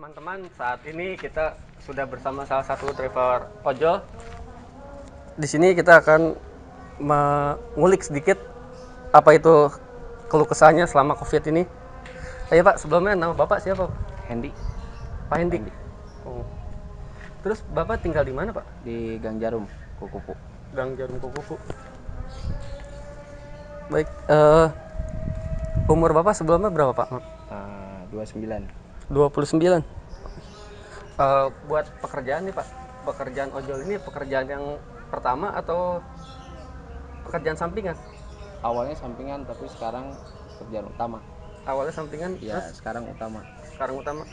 teman-teman, saat ini kita sudah bersama salah satu driver ojol. Di sini kita akan mengulik sedikit apa itu keluh kesahnya selama Covid ini. Ayo Pak, sebelumnya nama Bapak siapa? Hendy. Pak Hendy. Hendy. Oh. Terus Bapak tinggal di mana Pak? Di Gang Jarum, Kukupu. Gang Jarum Kukupu. Baik, umur Bapak sebelumnya berapa Pak? 29. 29. Buat pekerjaan nih Pak, pekerjaan ojol ini pekerjaan yang pertama atau pekerjaan sampingan? Awalnya sampingan tapi sekarang kerjaan utama. Awalnya sampingan, Ya, terus sekarang utama. sekarang utama.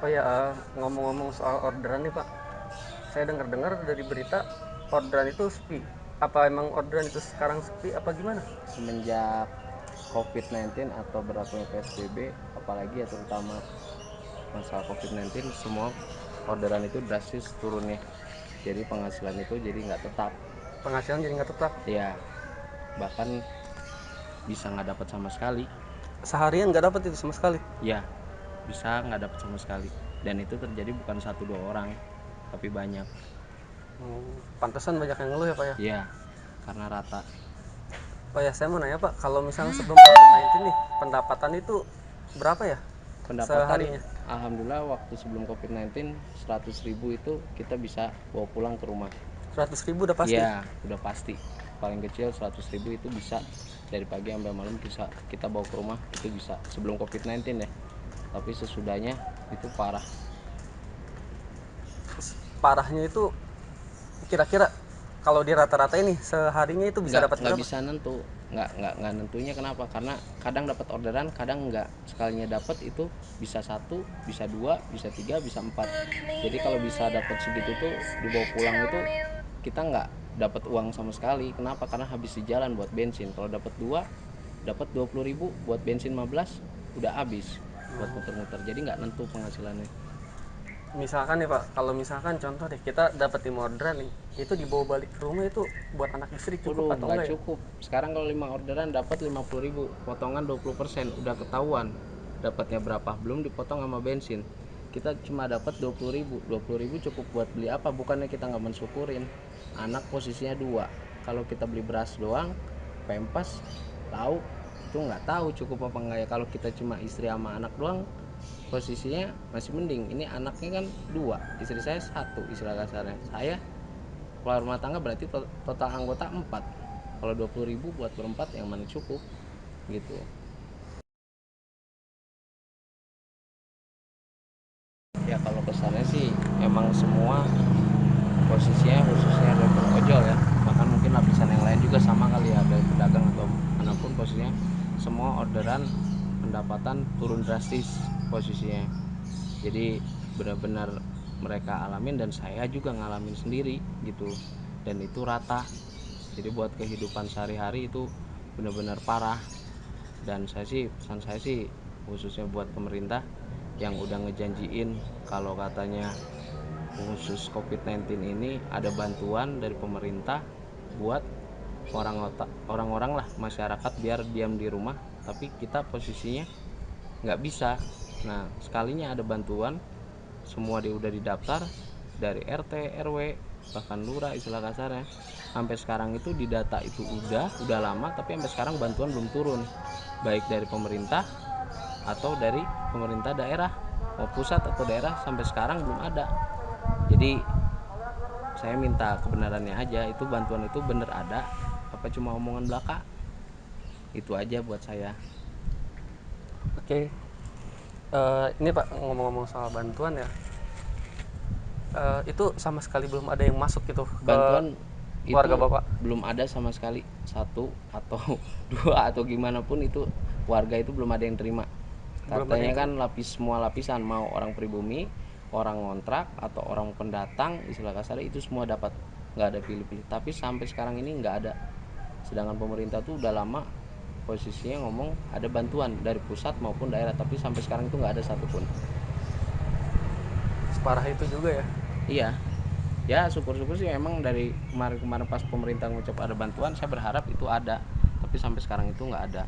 Oh ya, ngomong-ngomong soal orderan nih Pak, saya dengar-dengar dari berita orderan itu sepi. Apa emang orderan itu sekarang sepi apa gimana? Semenjak COVID-19 atau berlakunya PSBB, apalagi ya terutama masalah COVID-19, semua orderan itu drastis turunnya. Jadi penghasilan itu jadi nggak tetap. Penghasilan jadi nggak tetap. Ya, bahkan bisa nggak dapat sama sekali. Seharian nggak dapat itu sama sekali. Ya, bisa nggak dapat sama sekali. Dan itu terjadi bukan 1-2 orang, tapi banyak. Pantesan banyak yang ngeluh ya Pak ya. Iya, karena rata. Oh ya, saya mau nanya Pak, kalau misalnya sebelum COVID-19 nih, pendapatan itu berapa ya? Pendapatan Seharinya? alhamdulillah waktu sebelum COVID-19 100.000 itu kita bisa bawa pulang ke rumah. 100.000 udah pasti? Iya, udah pasti. Paling kecil 100.000 itu bisa dari pagi sampai malam kita bawa ke rumah, itu bisa sebelum COVID-19 ya. Tapi sesudahnya itu parah. Parahnya itu kira-kira kalau di rata-rata ini seharinya itu bisa dapat Nggak berapa? bisa nentu, nggak nentunya. Kenapa? Karena kadang dapat orderan, kadang nggak. Sekalinya dapat itu bisa 1, bisa 2, bisa 3, bisa 4. Jadi kalau bisa dapat segitu tuh dibawa pulang itu kita nggak dapat uang sama sekali. Kenapa? Karena habis di jalan buat bensin. Kalau dapat 2, dapat 20.000 buat bensin 15 udah habis buat muter-muter. Jadi nggak nentu penghasilannya. Misalkan nih Pak, kalau misalkan contoh deh kita dapat 5 orderan nih, itu dibawa balik ke rumah itu buat anak istri cukup atau Nggak enggak ya? cukup. Sekarang kalau 5 orderan dapat 50.000, potongan 20%, udah ketahuan dapatnya berapa, belum dipotong sama bensin. Kita cuma dapat 20.000. 20.000 cukup buat beli apa? Bukannya kita nggak mensyukurin. Anak posisinya 2. Kalau kita beli beras doang, pempas, tahu itu nggak tahu cukup apa enggak ya. Kalau kita cuma istri sama anak doang, posisinya masih mending. Ini anaknya kan 2, istri saya 1, istilah kasarnya. Saya kalau rumah tangga berarti total anggota 4. Kalau 20.000 buat berempat yang mana cukup gitu. Ya kalau kesannya sih emang semua posisinya khususnya driver ojol ya, bahkan mungkin lapisan yang lain juga sama kali ya, dari pedagang atau manapun posisinya, semua orderan pendapatan turun drastis posisinya. Jadi benar-benar mereka alamin dan saya juga ngalamin sendiri gitu, dan itu rata. Jadi buat kehidupan sehari-hari itu benar-benar parah. Dan pesan saya sih khususnya buat pemerintah yang udah ngejanjiin kalau katanya khusus COVID-19 ini ada bantuan dari pemerintah buat orang-orang lah, masyarakat biar diam di rumah, tapi kita posisinya nggak bisa. Nah sekalinya ada bantuan, semua dia udah didaftar dari RT RW bahkan lurah istilah kasarnya, sampai sekarang itu di data itu udah lama, tapi sampai sekarang bantuan belum turun, baik dari pemerintah atau dari pemerintah daerah, mau pusat atau daerah, sampai sekarang belum ada. Jadi saya minta kebenarannya aja, itu bantuan itu bener ada apa cuma omongan belaka. Itu aja buat saya. Oke. Ini Pak, ngomong-ngomong soal bantuan ya, itu sama sekali belum ada yang masuk gitu ke Bantuan keluarga itu Bapak? belum ada sama sekali, 1 atau 2 atau gimana pun itu warga itu belum ada yang terima. Belum ada Katanya yang kan semua lapisan, mau orang pribumi, orang ngontrak atau orang pendatang istilah kasar itu semua dapat, nggak ada pilih-pilih. Tapi sampai sekarang ini nggak ada. Sedangkan pemerintah tuh udah lama posisinya ngomong ada bantuan dari pusat maupun daerah, tapi sampai sekarang itu nggak ada satupun. Separah itu juga ya? Iya, ya syukur-syukur sih emang dari kemarin-kemarin pas pemerintah ngucap ada bantuan, saya berharap itu ada, tapi sampai sekarang itu nggak ada.